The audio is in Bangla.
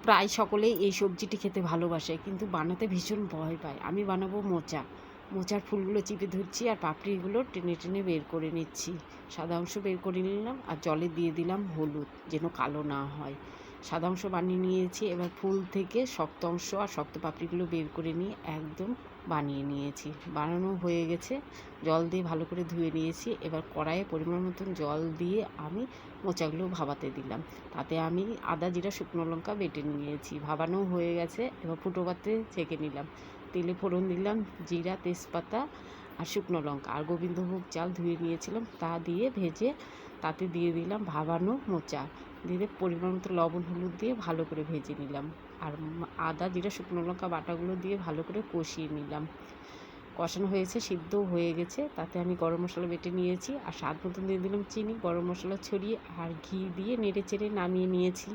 প্রায় সকলেই এই সবজিটি খেতে ভালোবাসে, কিন্তু বানাতে ভীষণ ভয় পায়। আমি বানাবো মোচা। মোচার ফুলগুলো চিপে ধরছি আর পাপড়িগুলো টেনে টেনে বের করে নিচ্ছি। সাদা অংশ বের করে নিলাম আর জলে দিয়ে দিলাম হলুদ, যেন কালো না হয়। সাদা অংশ বানিয়ে নিয়েছি। এবার ফুল থেকে শক্ত অংশ আর শক্ত পাপড়িগুলো বের করে নিয়ে একদম বানিয়ে নিয়েছি। বানানো হয়ে গেছে, জল দিয়ে ভালো করে ধুয়ে নিয়েছি। এবার কড়াইয়ে পরিমাণ মতন জল দিয়ে আমি মোচাগুলো ভাপাতে দিলাম। তাতে আমি আদা জিরা শুকনো লঙ্কা বেটে নিয়েছি। ভাপানো হয়ে গেছে, এবার ফুটো পাত্রে ছেঁকে নিলাম। তেলে ফোড়ন দিলাম জিরা, তেজপাতা আর শুকনো লঙ্কা আর গোবিন্দভোগ চাল ধুয়ে নিয়েছিলাম, তা দিয়ে ভেজে তাতে দিয়ে দিলাম ভাপানো মোচা। দিয়ে পরিমাণ মতো লবণ হলুদ দিয়ে ভালো করে ভেজে নিলাম। আর আদা জিরা শুকনো লঙ্কা বাটাগুলো দিয়ে ভালো করে কষিয়ে নিলাম। কষানো হয়েছে, সিদ্ধও হয়ে গেছে। তাতে আমি গরম মশলা বেটে নিয়েছি আর স্বাদ মতন দিয়ে দিলাম চিনি, গরম মশলা ছড়িয়ে আর ঘি দিয়ে নেড়ে চেড়ে নামিয়ে নিয়েছি।